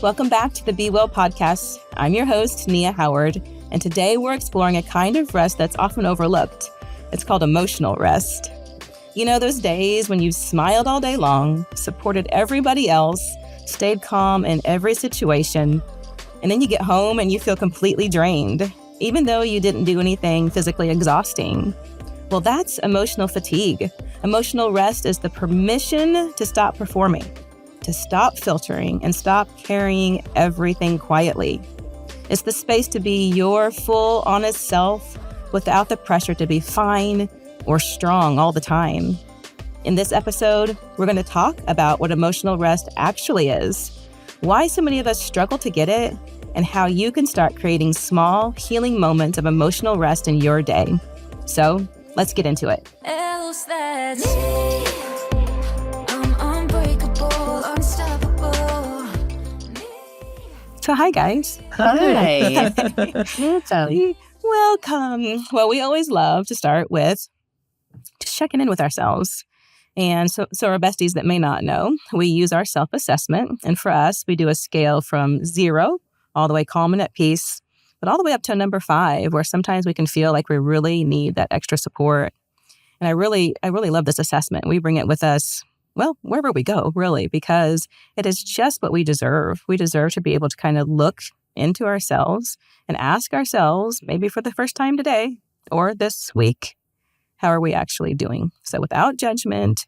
Welcome back to the Be Well podcast. I'm your host, Nia Howard, and today we're exploring a kind of rest that's often overlooked. It's called emotional rest. You know those days when you smiled all day long, supported everybody else, stayed calm in every situation, and then you get home and you feel completely drained, even though you didn't do anything physically exhausting. Well, that's emotional fatigue. Emotional rest is the permission to stop performing, to stop filtering, and stop carrying everything quietly. It's the space to be your full, honest self without the pressure to be fine or strong all the time. In this episode, we're going to talk about what emotional rest actually is, why so many of us struggle to get it, and how you can start creating small, healing moments of emotional rest in your day. So, let's get into it. Else that's me. I'm unbreakable, unstoppable. So hi, guys. Hi. Welcome. Well, we always love to start with just checking in with ourselves. And so our besties that may not know, we use our self-assessment. And for us, we do a scale from 0 all the way calm and at peace, but all the way up to a number 5, where sometimes we can feel like we really need that extra support. And I really love this assessment. We bring it with us, well, wherever we go, really, because it is just what we deserve. We deserve to be able to kind of look into ourselves and ask ourselves, maybe for the first time today or this week, how are we actually doing? So without judgment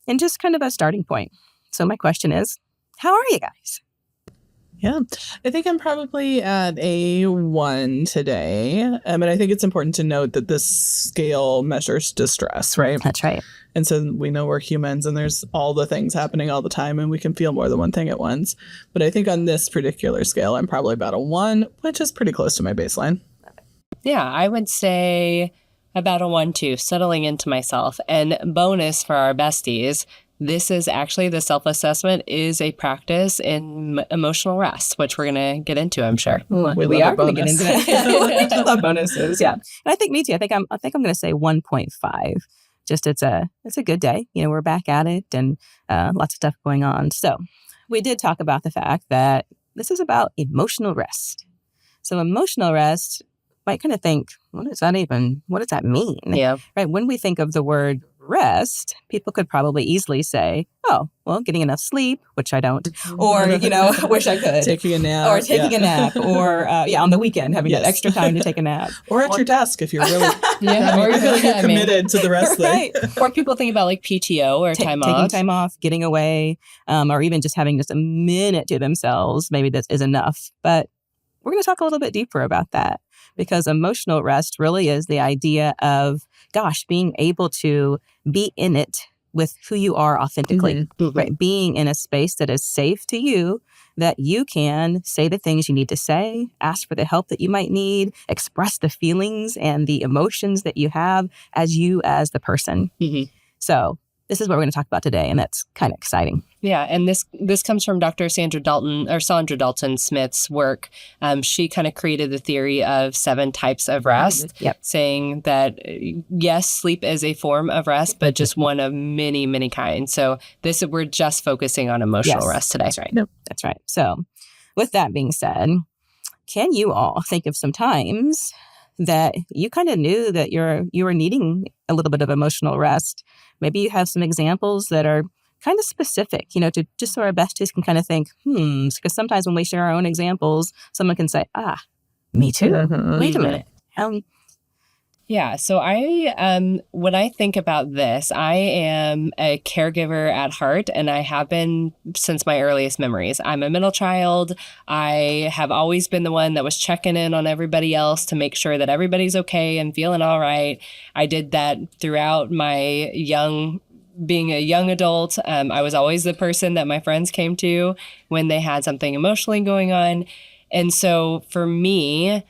and just kind of a starting point. So my question is, how are you guys? Yeah, I think I'm probably at a 1 today. But I think it's important to note that this scale measures distress, right? That's right. And so we know we're humans and there's all the things happening all the time and we can feel more than one thing at once. But I think on this particular scale, I'm probably about a 1, which is pretty close to my baseline. Yeah, I would say about a 1, 2, settling into myself. And bonus for our besties, this is actually, the self-assessment is a practice in emotional rest, which we're going to get into, I'm sure. We are going to get into it. I love bonuses, yeah. And I think me too. I think I'm going to say 1.5. Just it's a good day. You know, we're back at it and lots of stuff going on. So we did talk about the fact that this is about emotional rest. So emotional rest, might kind of think, what does that mean? Yeah. Right. When we think of the word rest, people could probably easily say, oh, well, getting enough sleep, which I don't, or, wish I could. Taking a nap. Or taking a nap, or, on the weekend, having that extra time to take a nap. Or at your desk if you're really, you're committed to the rest right. thing. Or people think about like PTO or time off. Taking time off, getting away, or even just having just a minute to themselves. Maybe that is enough. But we're going to talk a little bit deeper about that. Because emotional rest really is the idea of, being able to be in it with who you are authentically, right? Being in a space that is safe to you, that you can say the things you need to say, ask for the help that you might need, express the feelings and the emotions that you have as the person. Mm-hmm. So this is what we're going to talk about today, and that's kind of exciting. Yeah, and this comes from Dr. Sandra Dalton Smith's work. She kind of created the theory of 7 types of rest, saying that, yes, sleep is a form of rest, but just one of many, many kinds. So we're just focusing on emotional rest today. That's right. That's right. So with that being said, can you all think of some times that you kind of knew that you were needing a little bit of emotional rest? Maybe you have some examples that are kind of specific, to just so our besties can kind of think, because sometimes when we share our own examples, someone can say, me too. Wait a minute. Yeah. So when I think about this, I am a caregiver at heart, and I have been since my earliest memories. I'm a middle child. I have always been the one that was checking in on everybody else to make sure that everybody's okay and feeling all right. I did that throughout my being a young adult. I was always the person that my friends came to when they had something emotionally going on. And so for me,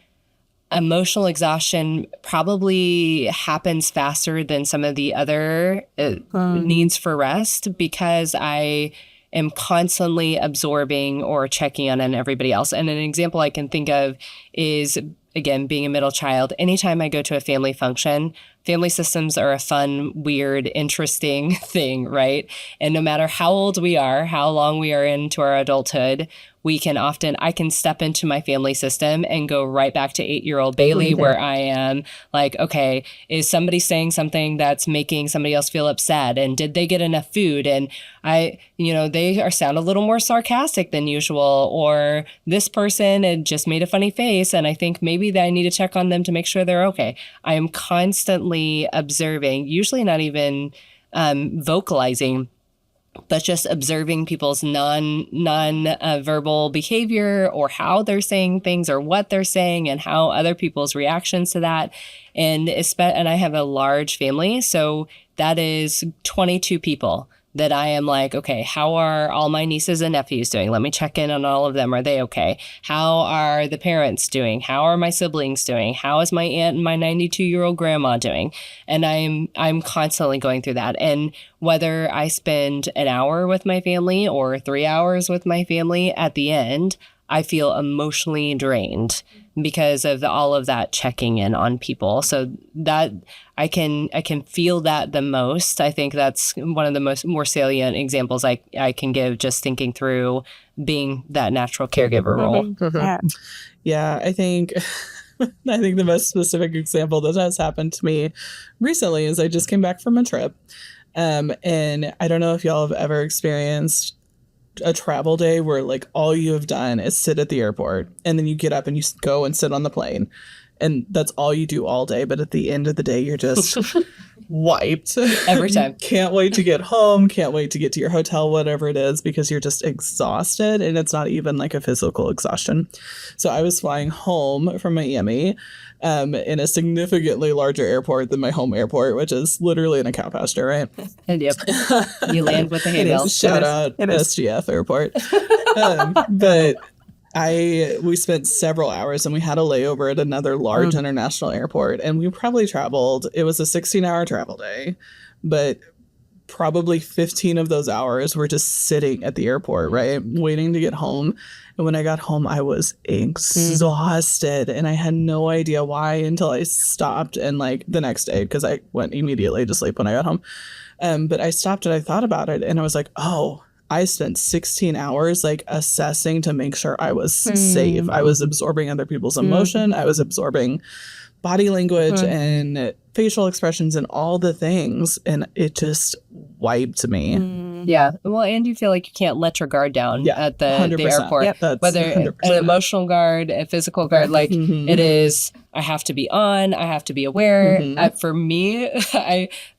emotional exhaustion probably happens faster than some of the other needs for rest, because I am constantly absorbing or checking on everybody else. And an example I can think of is, again, being a middle child. Anytime I go to a family function, family systems are a fun, weird, interesting thing, right? And no matter how old we are, how long we are into our adulthood, I can step into my family system and go right back to 8-year-old Bailey, where I am like, okay, is somebody saying something that's making somebody else feel upset? And did they get enough food? And they sound a little more sarcastic than usual, or this person had just made a funny face, and I think maybe that I need to check on them to make sure they're okay. I am constantly observing, usually not even vocalizing, but just observing people's non-verbal behavior, or how they're saying things, or what they're saying, and how other people's reactions to that. And I have a large family, so that is 22 people that I am like, okay, how are all my nieces and nephews doing? Let me check in on all of them. Are they okay? How are the parents doing? How are my siblings doing? How is my aunt and my 92-year-old grandma doing? And I'm constantly going through that. And whether I spend an hour with my family or 3 hours with my family, at the end, I feel emotionally drained because of all of that checking in on people. So that I can feel that the most. I think that's one of the more salient examples I can give, just thinking through being that natural caregiver role. Yeah, I think the most specific example that has happened to me recently is I just came back from a trip. And I don't know if y'all have ever experienced a travel day where like all you have done is sit at the airport, and then you get up and you go and sit on the plane, and that's all you do all day. But at the end of the day, you're just wiped every time. Can't wait to get home. Can't wait to get to your hotel, whatever it is, because you're just exhausted, and it's not even like a physical exhaustion. So I was flying home from Miami in a significantly larger airport than my home airport, which is literally in a cow pasture, right? And yep, you land with the hay bale. Shout out SGF airport. But we spent several hours, and we had a layover at another large international airport, and we probably traveled, it was a 16-hour travel day, but probably 15 of those hours were just sitting at the airport, right? Waiting to get home. And when I got home, I was exhausted, and I had no idea why until I stopped, and like the next day, because I went immediately to sleep when I got home. But I stopped and I thought about it, and I was like, oh, I spent 16 hours like assessing to make sure I was safe. I was absorbing other people's emotion. I was absorbing body language and facial expressions and all the things. And it just wiped me. Yeah. Well, and you feel like you can't let your guard down at the airport. Yep, whether 100%. An emotional guard, a physical guard, like it is, I have to be on, I have to be aware. For me,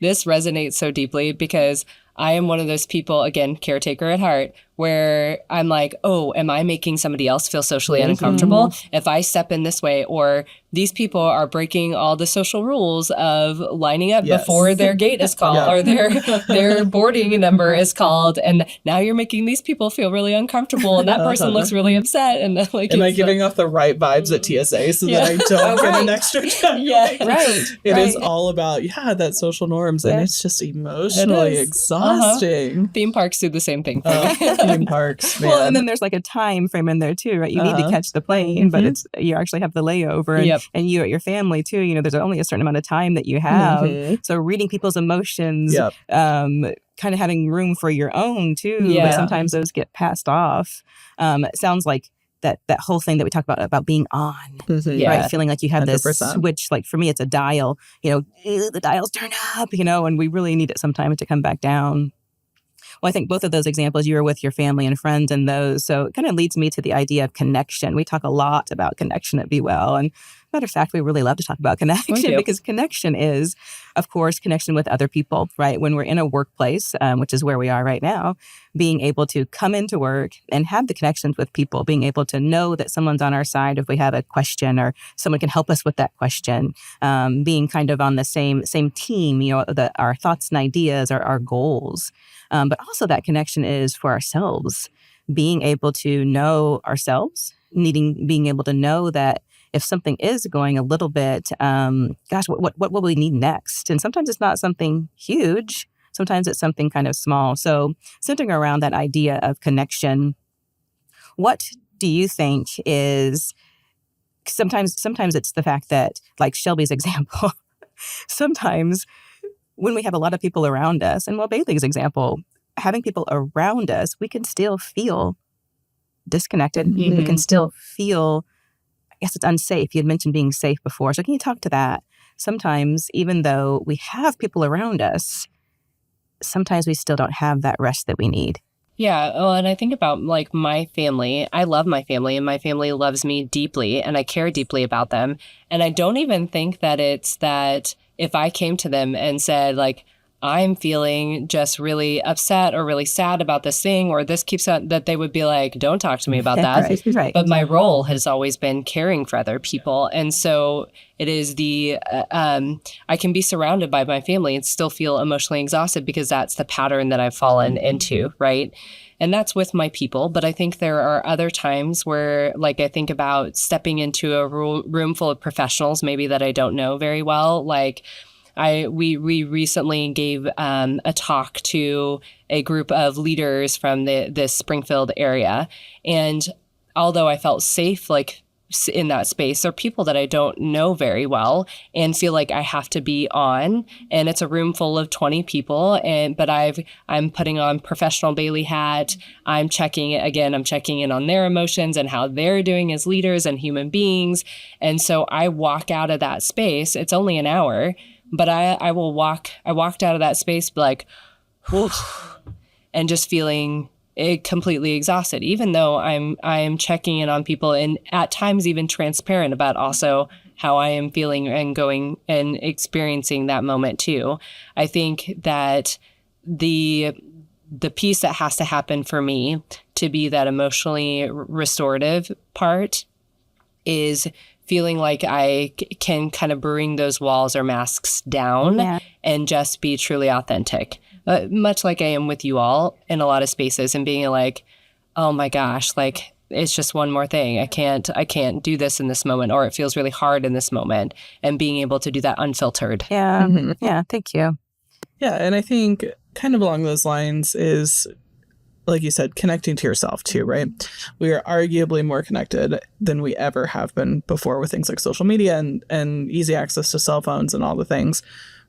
this resonates so deeply because I am one of those people, again, caretaker at heart, where I'm like, oh, am I making somebody else feel socially uncomfortable if I step in this way? Or these people are breaking all the social rules of lining up before their gate is called or their boarding number is called. And now you're making these people feel really uncomfortable. And that person looks really upset. And like, am I giving off the right vibes at TSA so that I don't get an extra check? It is all about, that social norms. And it's just emotionally exhausting. Theme parks do the same thing. Theme parks, man. Well, and then there's like a time frame in there too, right? You need to catch the plane, but you actually have the layover, and you at your family too. You know, there's only a certain amount of time that you have. So reading people's emotions, kind of having room for your own too. But sometimes those get passed off. It sounds like that whole thing that we talk about being on, right? Feeling like you have 100%. This switch. Like for me, it's a dial. You know, the dials turn up. You know, and we really need it sometimes to come back down. Well, I think both of those examples, you were with your family and friends and those. So it kind of leads me to the idea of connection. We talk a lot about connection at Be Well. And matter of fact, we really love to talk about connection because connection is, of course, connection with other people, right? When we're in a workplace, which is where we are right now, being able to come into work and have the connections with people, being able to know that someone's on our side if we have a question or someone can help us with that question, being kind of on the same team, you know, our thoughts and ideas are our goals. But also that connection is for ourselves, being able to know ourselves, being able to know that if something is going a little bit, what will we need next? And sometimes it's not something huge. Sometimes it's something kind of small. So centering around that idea of connection, what do you think is, sometimes it's the fact that, like Shelby's example, sometimes when we have a lot of people around us, and Bailey's example, having people around us, we can still feel disconnected. We can still feel, I guess it's unsafe. You had mentioned being safe before. So can you talk to that? Sometimes, even though we have people around us, sometimes we still don't have that rest that we need. Yeah. Well, and I think about like my family. I love my family and my family loves me deeply and I care deeply about them. And I don't even think that it's that if I came to them and said like, I'm feeling just really upset or really sad about this thing or this keeps on, that they would be like, don't talk to me about that. Right. But my role has always been caring for other people. And so it is I can be surrounded by my family and still feel emotionally exhausted because that's the pattern that I've fallen into, right? And that's with my people. But I think there are other times where, like, I think about stepping into a room full of professionals, maybe that I don't know very well, like, we recently gave a talk to a group of leaders from this Springfield area. And although I felt safe, like in that space, there are people that I don't know very well and feel like I have to be on. And it's a room full of 20 people. But I'm putting on professional Bailey hat. I'm checking in on their emotions and how they're doing as leaders and human beings. And so I walk out of that space. It's only an hour. But I walked out of that space like, and just feeling completely exhausted, even though I am checking in on people and at times even transparent about also how I am feeling and going and experiencing that moment too. I think that the piece that has to happen for me to be that emotionally restorative part is feeling like I can kind of bring those walls or masks down and just be truly authentic, much like I am with you all in a lot of spaces and being like, oh my gosh, like it's just one more thing. I can't do this in this moment, or it feels really hard in this moment, and being able to do that unfiltered. Yeah. Yeah. Thank you. Yeah. And I think kind of along those lines is, like you said, connecting to yourself too, right? We are arguably more connected than we ever have been before with things like social media and easy access to cell phones and all the things.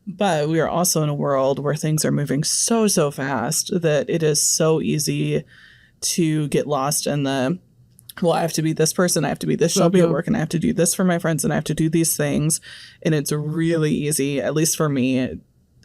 But we are also in a world where things are moving so fast that it is so easy to get lost in the, well, I have to be this person, I have to be this shelby at work, and I have to do this for my friends, and I have to do these things. And it's really easy, at least for me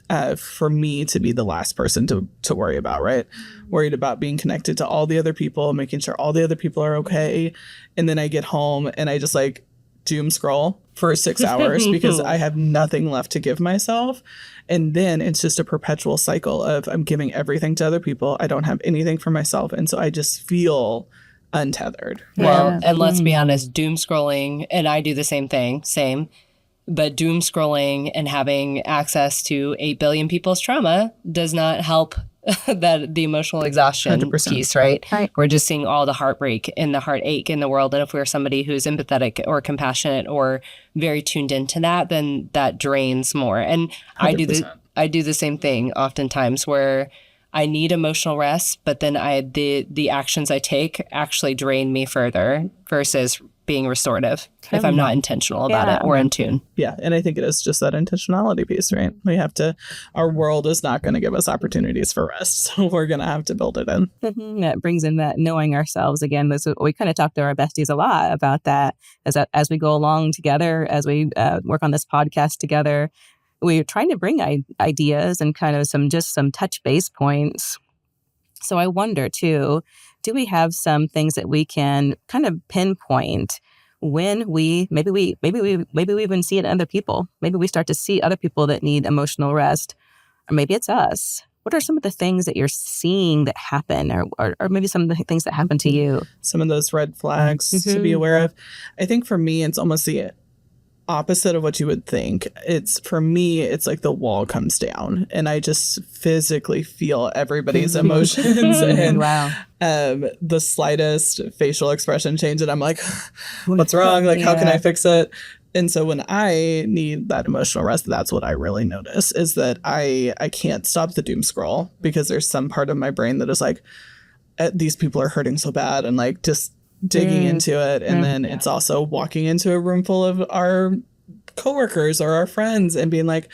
to be the last person to worry about, right? Worried about being connected to all the other people, making sure all the other people are okay. And then I get home and I just like doom scroll for 6 hours because I have nothing left to give myself. And then it's just a perpetual cycle of I'm giving everything to other people. I don't have anything for myself. And so I just feel untethered. Well, and let's be honest, doom scrolling, and I do the same thing, but doom scrolling and having access to 8 billion people's trauma does not help the emotional exhaustion 100%. piece, right? We're just seeing all the heartbreak and the heartache in the world. And if we're somebody who's empathetic or compassionate or very tuned into that, then that drains more. And 100%. I do the same thing oftentimes where I need emotional rest, but then the actions I take actually drain me further versus being restorative if I'm not intentional about it or in tune. Yeah. And I think it is just that intentionality piece, right? Our world is not going to give us opportunities for rest. So we're going to have to build it in. That brings in that knowing ourselves again. We kind of talk to our besties a lot about that as we go along together, as we work on this podcast together. We're trying to bring ideas and kind of some touch base points. So I wonder too, do we have some things that we can kind of pinpoint when maybe we even see it in other people? Maybe we start to see other people that need emotional rest, or maybe it's us. What are some of the things that you're seeing that happen, or maybe some of the things that happen to you? Some of those red flags to be aware of. I think for me, it's almost the opposite of what you would think. For me, it's like the wall comes down and I just physically feel everybody's emotions and the slightest facial expression change and I'm like, what's wrong? Like, how can I fix it? And so when I need that emotional rest, that's what I really notice is that I can't stop the doom scroll because there's some part of my brain that is like, these people are hurting so bad, and like just digging into it. And then it's also walking into a room full of our coworkers or our friends and being like,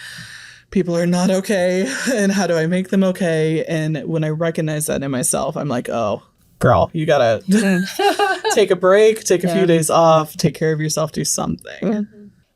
people are not okay. And how do I make them okay? And when I recognize that in myself, I'm like, oh, girl, you gotta take a break, take a few days off, take care of yourself, do something.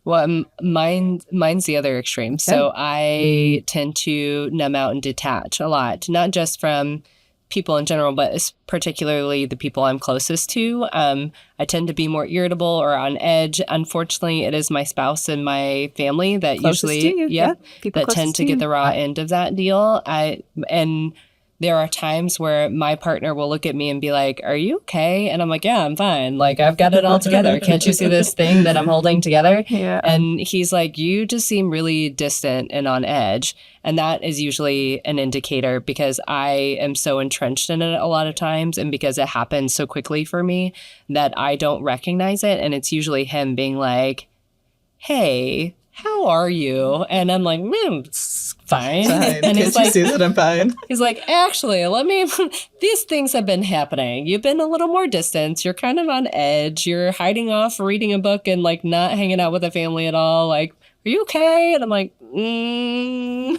Well, mine's the other extreme. So I tend to numb out and detach a lot, not just from people in general, but particularly the people I'm closest to. I tend to be more irritable or on edge. Unfortunately, it is my spouse and my family that Closest usually, to you. People that tend closest to to get you. the raw end of that deal. And there are times where my partner will look at me and be like, "Are you okay?" And I'm like, "Yeah, I'm fine. Like, I've got it all together. Can't you see this thing that I'm holding together?" Yeah. And he's like, "You just seem really distant and on edge." And that is usually an indicator because I am so entrenched in it a lot of times. And because it happens so quickly for me that I don't recognize it. And it's usually him being like, "Hey, how are you?" And I'm like, it's fine. Fine. And Can't he's you like, see that I'm fine? he's like, "Actually, these things have been happening. You've been a little more distant. You're kind of on edge. You're hiding off, reading a book and like not hanging out with the family at all. Like, are you okay?" And I'm like, maybe.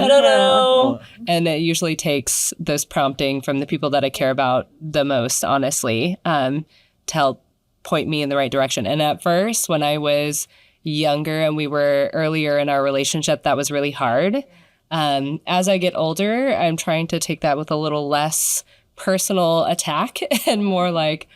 I don't know. And it usually takes this prompting from the people that I care about the most, honestly, to help point me in the right direction. And at first, when I was younger and we were earlier in our relationship, that was really hard. As I get older, I'm trying to take that with a little less personal attack and more like,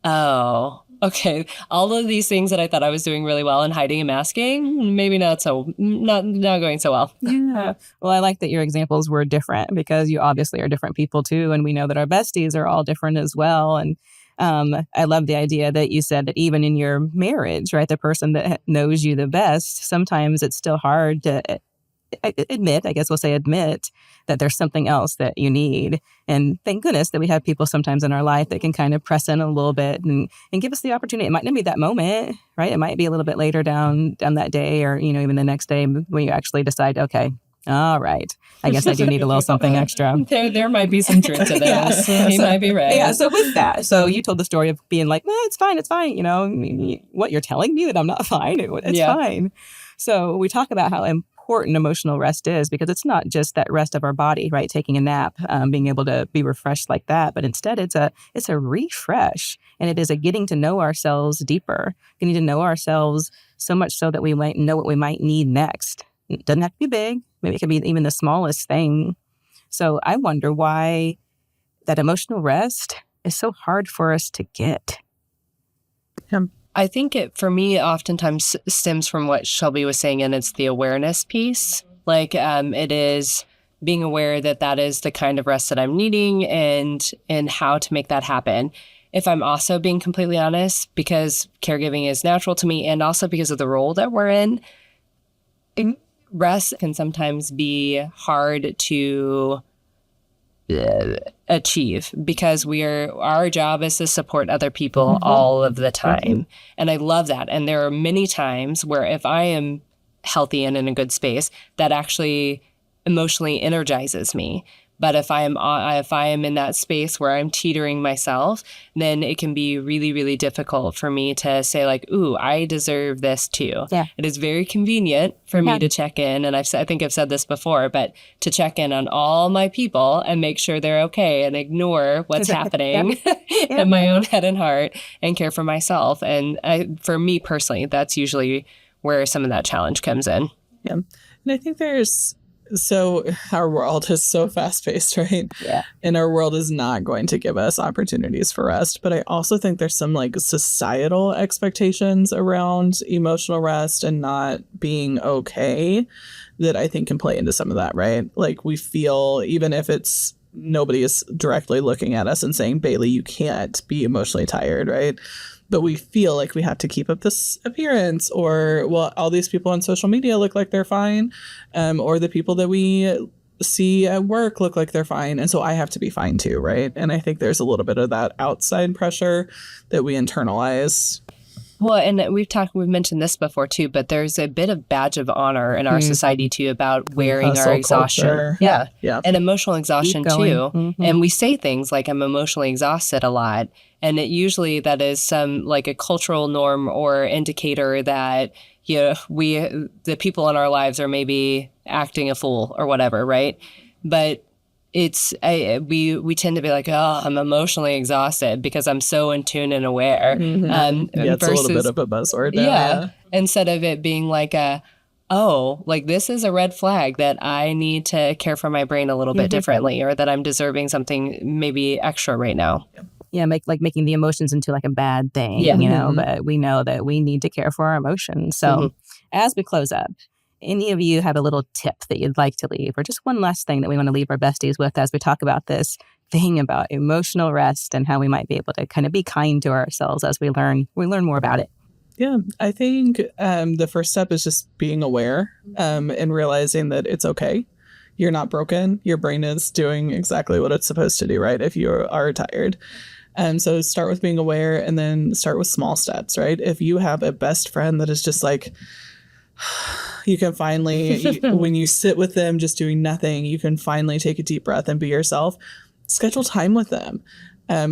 oh, okay, all of these things that I thought I was doing really well in hiding and masking, maybe not going so well. Yeah. Well, I like that your examples were different because you obviously are different people too. And we know that our besties are all different as well. And I love the idea that you said that even in your marriage, right, the person that knows you the best, sometimes it's still hard to admit that there's something else that you need. And thank goodness that we have people sometimes in our life that can kind of press in a little bit and give us the opportunity. It might not be that moment, right? It might be a little bit later down that day or, even the next day when you actually decide, okay, all right, I guess I do need a little something extra. There might be some truth to this. He might be right. Yeah, so with that, so you told the story of being like, no, it's fine. What, you're telling me that I'm not fine? It's fine. So we talk about how important emotional rest is because it's not just that rest of our body, right? Taking a nap, being able to be refreshed like that, but instead it's a refresh, and it is a getting to know ourselves deeper, getting to know ourselves so much so that we might know what we might need next. It doesn't have to be big. Maybe it could be even the smallest thing. So I wonder why that emotional rest is so hard for us to get. I think it, for me, oftentimes stems from what Shelby was saying, and it's the awareness piece. Like, it is being aware that is the kind of rest that I'm needing and how to make that happen. If I'm also being completely honest, because caregiving is natural to me and also because of the role that we're in, rest can sometimes be hard to achieve because our job is to support other people all of the time. And I love that. And there are many times where if I am healthy and in a good space, that actually emotionally energizes me. But if I am in that space where I'm teetering myself, then it can be really, really difficult for me to say like, ooh, I deserve this too. Yeah. It is very convenient for me to check in. And I think I've said this before, but to check in on all my people and make sure they're okay and ignore what's happening in my own head and heart and care for myself. And for me personally, that's usually where some of that challenge comes in. Yeah. And I think so our world is so fast-paced, right? Yeah. And our world is not going to give us opportunities for rest. But I also think there's some like societal expectations around emotional rest and not being okay that I think can play into some of that, right? Like we feel, even if it's nobody is directly looking at us and saying, Bailey, you can't be emotionally tired, right? But we feel like we have to keep up this appearance, or, well, all these people on social media look like they're fine, or the people that we see at work look like they're fine. And so I have to be fine too, right? And I think there's a little bit of that outside pressure that we internalize. Well, and we've mentioned this before too, but there's a bit of badge of honor in our society too about wearing our exhaustion. Culture. Yeah. And emotional exhaustion too. And we say things like I'm emotionally exhausted a lot. And it usually that is some like a cultural norm or indicator that, the people in our lives are maybe acting a fool or whatever, right? But we tend to be like, oh, I'm emotionally exhausted because I'm so in tune and aware. Yeah, it's a little bit of a buzzword now. Yeah. Instead of it being like like this is a red flag that I need to care for my brain a little bit differently, or that I'm deserving something maybe extra right now. Yeah, making the emotions into like a bad thing, but we know that we need to care for our emotions. So as we close up, any of you have a little tip that you'd like to leave, or just one last thing that we want to leave our besties with as we talk about this thing about emotional rest and how we might be able to kind of be kind to ourselves as we learn more about it? Yeah, I think the first step is just being aware and realizing that it's okay. You're not broken. Your brain is doing exactly what it's supposed to do, right? If you are tired. So start with being aware, and then start with small steps, right? If you have a best friend that is just like, you can finally, when you sit with them just doing nothing, you can finally take a deep breath and be yourself. Schedule time with them.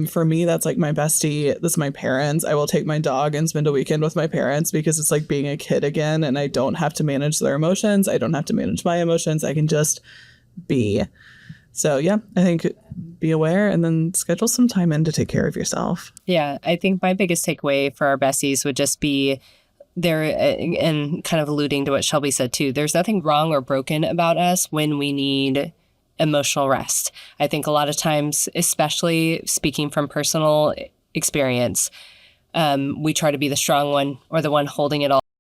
For me, that's like my bestie. That's my parents. I will take my dog and spend a weekend with my parents because it's like being a kid again, and I don't have to manage their emotions. I don't have to manage my emotions. I can just be. So yeah, I think be aware and then schedule some time in to take care of yourself. Yeah, I think my biggest takeaway for our besties would just be there, and kind of alluding to what Shelby said too, there's nothing wrong or broken about us when we need emotional rest. I think a lot of times, especially speaking from personal experience, we try to be the strong one or the one holding it all